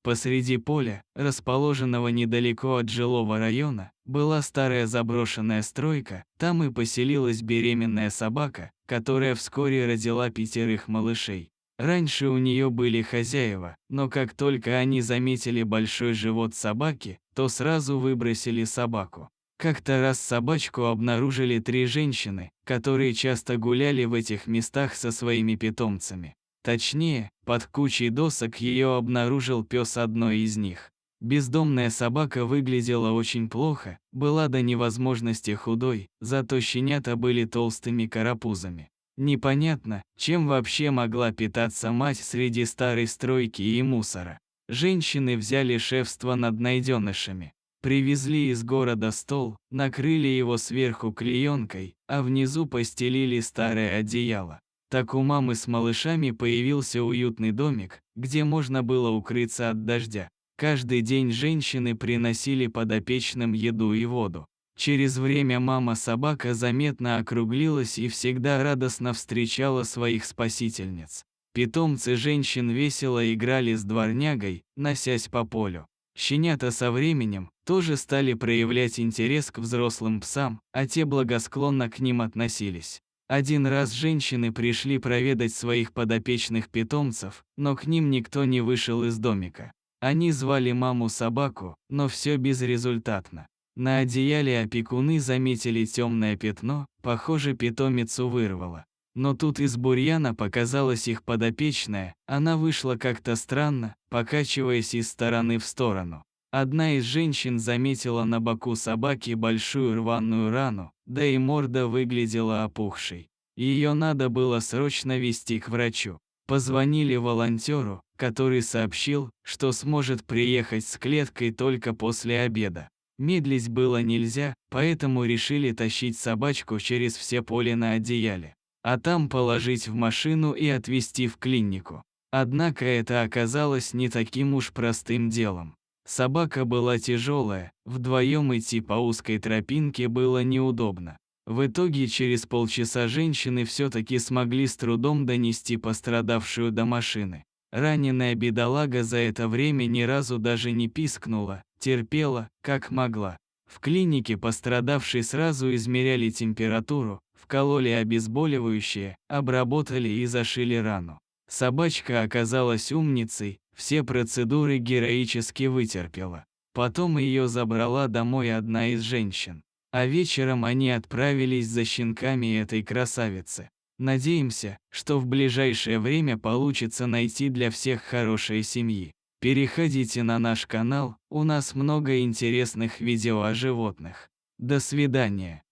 Посреди поля, расположенного недалеко от жилого района, была старая заброшенная стройка, там и поселилась беременная собака, которая вскоре родила 5 малышей. Раньше у нее были хозяева, но как только они заметили большой живот собаки, то сразу выбросили собаку. Как-то раз собачку обнаружили 3 женщины, которые часто гуляли в этих местах со своими питомцами. Точнее, под кучей досок ее обнаружил пес одной из них. Бездомная собака выглядела очень плохо, была до невозможности худой, зато щенята были толстыми карапузами. Непонятно, чем вообще могла питаться мать среди старой стройки и мусора. Женщины взяли шефство над найденышами. Привезли из города стол, накрыли его сверху клеенкой, а внизу постелили старое одеяло. Так у мамы с малышами появился уютный домик, где можно было укрыться от дождя. Каждый день женщины приносили подопечным еду и воду. Через время мама-собака заметно округлилась и всегда радостно встречала своих спасительниц. Питомцы женщин весело играли с дворнягой, носясь по полю. Щенята со временем тоже стали проявлять интерес к взрослым псам, а те благосклонно к ним относились. Один раз женщины пришли проведать своих подопечных питомцев, но к ним никто не вышел из домика. Они звали маму-собаку, но все безрезультатно. На одеяле опекуны заметили темное пятно, похоже, питомицу вырвало. Но тут из бурьяна показалась их подопечная, она вышла как-то странно, покачиваясь из стороны в сторону. Одна из женщин заметила на боку собаки большую рваную рану, да и морда выглядела опухшей. Ее надо было срочно везти к врачу. Позвонили волонтеру, который сообщил, что сможет приехать с клеткой только после обеда. Медлить было нельзя, поэтому решили тащить собачку через все поле на одеяле, а там положить в машину и отвезти в клинику. Однако это оказалось не таким уж простым делом. Собака была тяжелая, вдвоем идти по узкой тропинке было неудобно. В итоге через полчаса женщины все-таки смогли с трудом донести пострадавшую до машины. Раненая бедолага за это время ни разу даже не пискнула, терпела, как могла. В клинике пострадавшей сразу измеряли температуру, вкололи обезболивающее, обработали и зашили рану. Собачка оказалась умницей, все процедуры героически вытерпела. Потом ее забрала домой одна из женщин. А вечером они отправились за щенками этой красавицы. Надеемся, что в ближайшее время получится найти для всех хорошие семьи. Переходите на наш канал, у нас много интересных видео о животных. До свидания.